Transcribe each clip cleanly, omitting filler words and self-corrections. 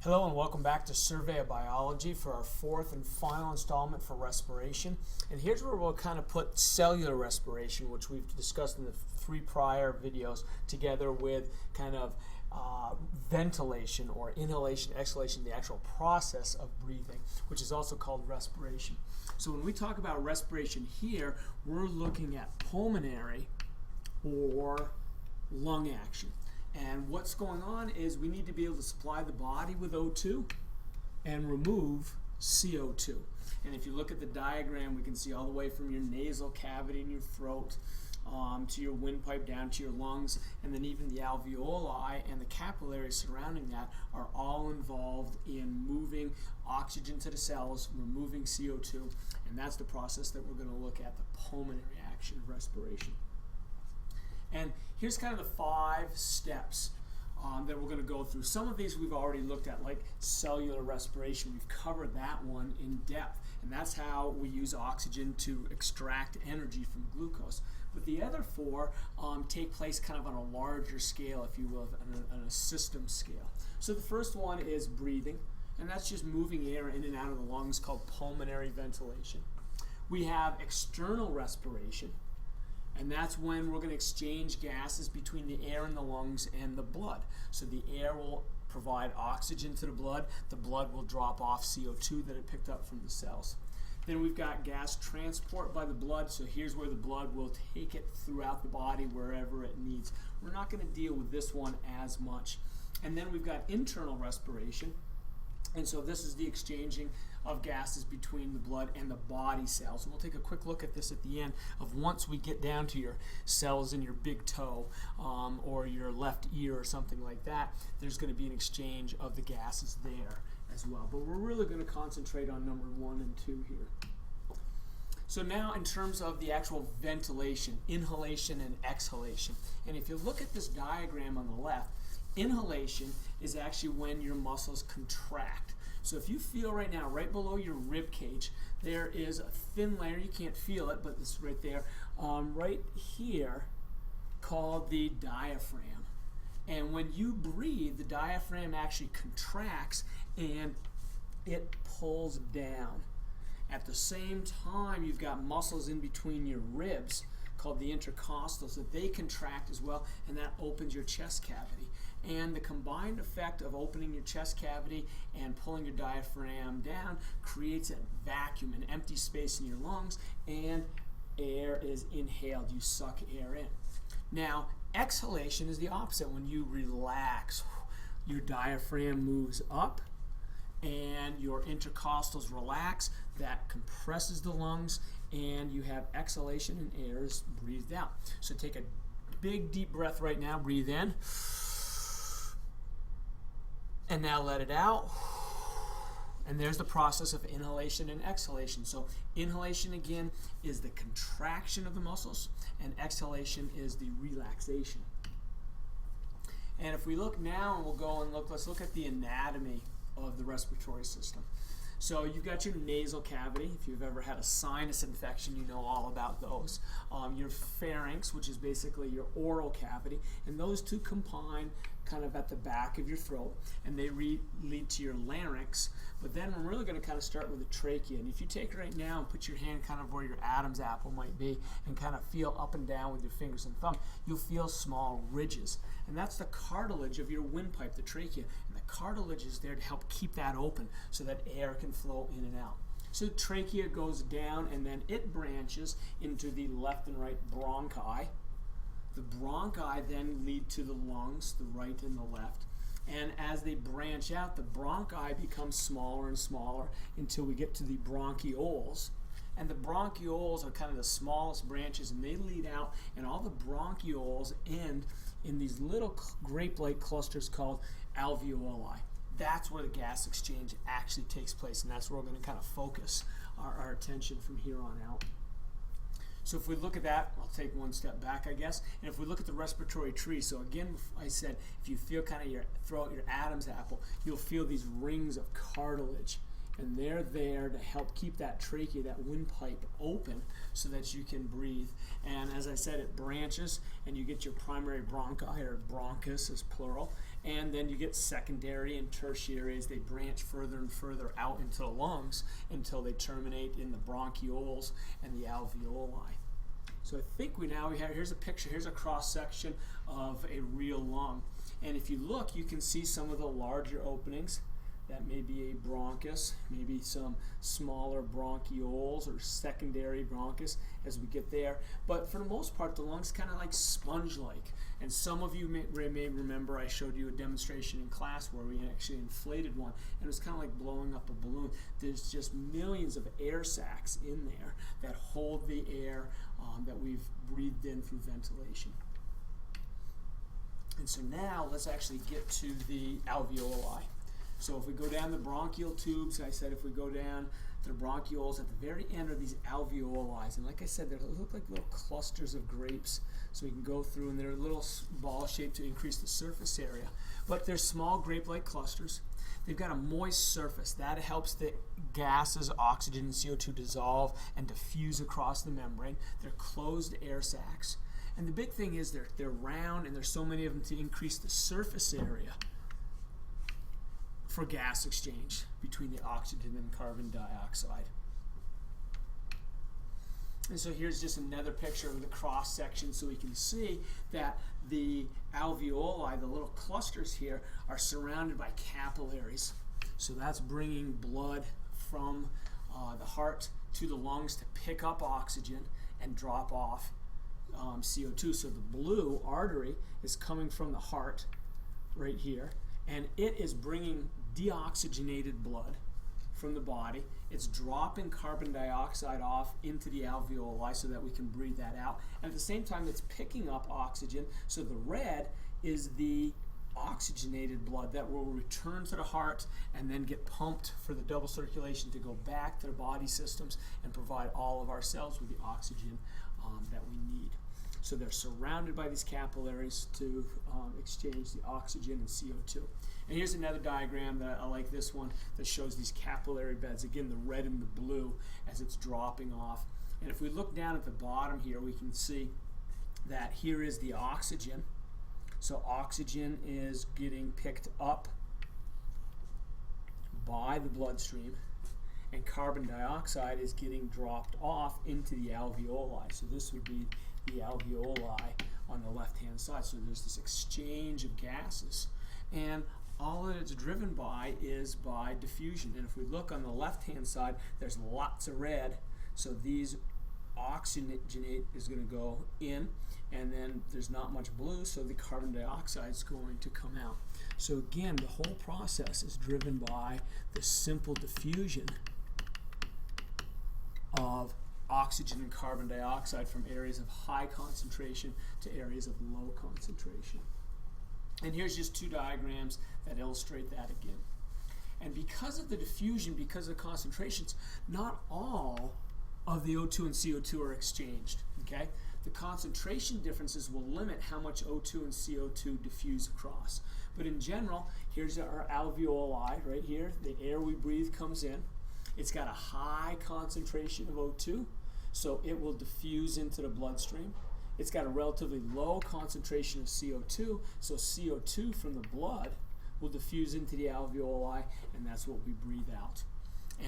Hello and welcome back to Survey of Biology for our fourth and final installment for respiration. And here's where we'll kind of put cellular respiration, which we've discussed in the three prior videos, together with kind of ventilation or inhalation, exhalation, the actual process of breathing, which is also called respiration. So when we talk about respiration here, we're looking at pulmonary or lung action. And what's going on is we need to be able to supply the body with O2 and remove CO2. And if you look at the diagram, we can see all the way from your nasal cavity in your throat to your windpipe down to your lungs, and then even the alveoli and the capillaries surrounding that are all involved in moving oxygen to the cells, removing CO2, and that's the process that we're going to look at, the pulmonary action of respiration. And here's kind of the 5 steps that we're going to go through. Some of these we've already looked at, like cellular respiration. We've covered that one in depth, and that's how we use oxygen to extract energy from glucose. But the other 4 take place kind of on a larger scale, if you will, on a system scale. So the first one is breathing, and that's just moving air in and out of the lungs, called pulmonary ventilation. We have external respiration, and that's when we're going to exchange gases between the air in the lungs and the blood. So the air will provide oxygen to the blood will drop off CO2 that it picked up from the cells. Then we've got gas transport by the blood, so here's where the blood will take it throughout the body wherever it needs. We're not going to deal with this one as much. And then we've got internal respiration, and so this is the exchanging of gases between the blood and the body cells. And we'll take a quick look at this at the end of once we get down to your cells in your big toe or your left ear or something like that. There's going to be an exchange of the gases there as well. But we're really going to concentrate on number 1 and 2 here. So now in terms of the actual ventilation, inhalation and exhalation. And if you look at this diagram on the left, inhalation is actually when your muscles contract. So if you feel right now, right below your rib cage, there is a thin layer, you can't feel it, but it's right there, right here, called the diaphragm. And when you breathe, the diaphragm actually contracts and it pulls down. At the same time, you've got muscles in between your ribs called the intercostals that they contract as well, and that opens your chest cavity. And the combined effect of opening your chest cavity and pulling your diaphragm down creates a vacuum, an empty space in your lungs, and air is inhaled. You suck air in. Now, exhalation is the opposite. When you relax, your diaphragm moves up and your intercostals relax. That compresses the lungs, and you have exhalation and air is breathed out. So take a big deep breath right now. Breathe in. And now let it out. And there's the process of inhalation and exhalation. So inhalation again is the contraction of the muscles, and exhalation is the relaxation. And if we look now, and we'll go and look, let's look at the anatomy of the respiratory system. So you've got your nasal cavity. If you've ever had a sinus infection, you know all about those. Your pharynx, which is basically your oral cavity, and those two combine kind of at the back of your throat, and they lead to your larynx. But then we're really going to kind of start with the trachea. And if you take right now and put your hand kind of where your Adam's apple might be and kind of feel up and down with your fingers and thumb, you'll feel small ridges. And that's the cartilage of your windpipe, the trachea. And the cartilage is there to help keep that open so that air can flow in and out. So the trachea goes down, and then it branches into the left and right bronchi. The bronchi then lead to the lungs, the right and the left. And as they branch out, the bronchi become smaller and smaller until we get to the bronchioles. And the bronchioles are kind of the smallest branches, and they lead out, and all the bronchioles end in these little grape-like clusters called alveoli. That's where the gas exchange actually takes place, and that's where we're going to kind of focus our attention from here on out. So if we look at that, I'll take one step back, I guess. And if we look at the respiratory tree, so again, I said, if you feel kind of your throat, your Adam's apple, you'll feel these rings of cartilage. And they're there to help keep that trachea, that windpipe, open so that you can breathe. And as I said, it branches, and you get your primary bronchi, or bronchus is plural, And then you get secondary and tertiary as they branch further and further out into the lungs until they terminate in the bronchioles and the alveoli. So I think we have, here's a picture, here's a cross section of a real lung. And if you look, you can see some of the larger openings. That may be a bronchus, maybe some smaller bronchioles or secondary bronchus as we get there. But for the most part, the lung's kind of like sponge-like. And some of you may remember I showed you a demonstration in class where we actually inflated one, and it was kind of like blowing up a balloon. There's just millions of air sacs in there that hold the air that we've breathed in through ventilation. And so now let's actually get to the alveoli. So if we go down the bronchial tubes, I said if we go down to the bronchioles, at the very end are these alveoli. And like I said, they look like little clusters of grapes. So we can go through, and they're a little ball shaped to increase the surface area. But they're small grape-like clusters. They've got a moist surface. That helps the gases, oxygen and CO2 dissolve and diffuse across the membrane. They're closed air sacs. And the big thing is they're round, and there's so many of them to increase the surface area for gas exchange between the oxygen and carbon dioxide. And so here's just another picture of the cross section, so we can see that the alveoli, the little clusters here, are surrounded by capillaries. So that's bringing blood from the heart to the lungs to pick up oxygen and drop off CO2. So the blue artery is coming from the heart right here, and it is bringing deoxygenated blood from the body. It's dropping carbon dioxide off into the alveoli so that we can breathe that out. And at the same time, it's picking up oxygen. So the red is the oxygenated blood that will return to the heart and then get pumped for the double circulation to go back to the body systems and provide all of our cells with the oxygen that we need. So they're surrounded by these capillaries to exchange the oxygen and CO2. And here's another diagram that I like, this one, that shows these capillary beds. Again, the red and the blue as it's dropping off. And if we look down at the bottom here, we can see that here is the oxygen. So oxygen is getting picked up by the bloodstream, and carbon dioxide is getting dropped off into the alveoli. So this would be the alveoli on the left-hand side. So there's this exchange of gases. And all that it's driven by is by diffusion. And if we look on the left-hand side, there's lots of red. So these oxygenate is going to go in, and then there's not much blue, so the carbon dioxide is going to come out. So again, the whole process is driven by the simple diffusion of oxygen and carbon dioxide from areas of high concentration to areas of low concentration. And here's just two diagrams that illustrate that again. And because of the diffusion, because of the concentrations, not all of the O2 and CO2 are exchanged, okay? The concentration differences will limit how much O2 and CO2 diffuse across. But in general, here's our alveoli right here. The air we breathe comes in. It's got a high concentration of O2, so it will diffuse into the bloodstream. It's got a relatively low concentration of CO2, so CO2 from the blood will diffuse into the alveoli, and that's what we breathe out.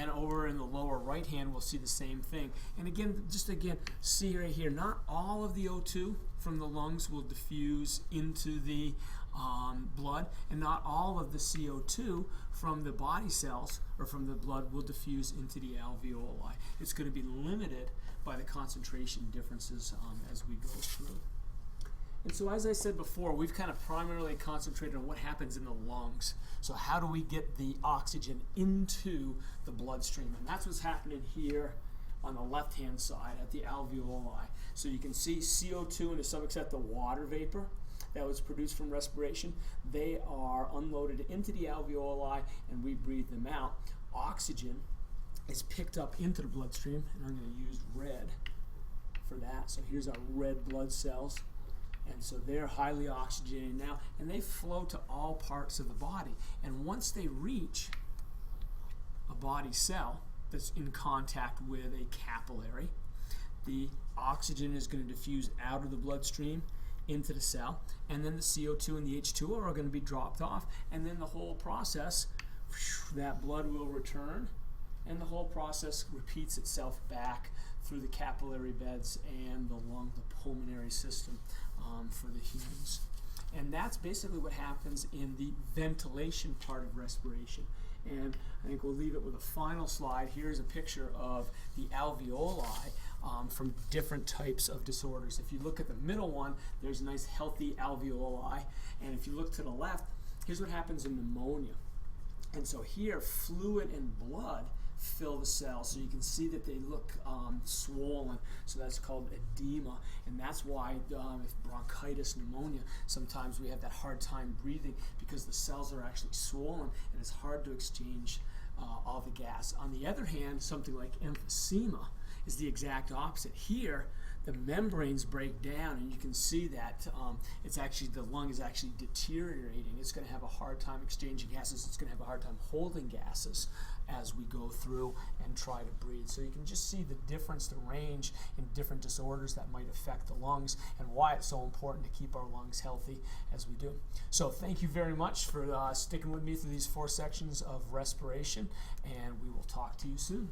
And over in the lower right hand, we'll see the same thing. And again, see right here, not all of the O2 from the lungs will diffuse into the blood, and not all of the CO2 from the body cells or from the blood will diffuse into the alveoli. It's going to be limited by the concentration differences as we go through. And so as I said before, we've kind of primarily concentrated on what happens in the lungs. So how do we get the oxygen into the bloodstream? And that's what's happening here on the left-hand side at the alveoli. So you can see CO2 and to some extent the water vapor that was produced from respiration. They are unloaded into the alveoli and we breathe them out. Oxygen is picked up into the bloodstream, and I'm going to use red for that. So here's our red blood cells. And so they're highly oxygenated now, and they flow to all parts of the body. And once they reach a body cell that's in contact with a capillary, the oxygen is going to diffuse out of the bloodstream into the cell, and then the CO2 and the H2O are going to be dropped off, and then the whole process, that blood will return, and the whole process repeats itself back through the capillary beds and the lung, the pulmonary system for the humans. And that's basically what happens in the ventilation part of respiration. And I think we'll leave it with a final slide. Here's a picture of the alveoli from different types of disorders. If you look at the middle one, there's a nice healthy alveoli. And if you look to the left, here's what happens in pneumonia. And so here, fluid and blood fill the cells, so you can see that they look swollen, so that's called edema, and that's why if bronchitis, pneumonia, sometimes we have that hard time breathing because the cells are actually swollen and it's hard to exchange all the gas. On the other hand, something like emphysema is the exact opposite. Here, the membranes break down, and you can see that it's actually, the lung is actually deteriorating. It's going to have a hard time exchanging gases. It's going to have a hard time holding gases as we go through and try to breathe. So you can just see the difference, the range in different disorders that might affect the lungs, and why it's so important to keep our lungs healthy as we do. So thank you very much for sticking with me through these 4 sections of respiration, and we will talk to you soon.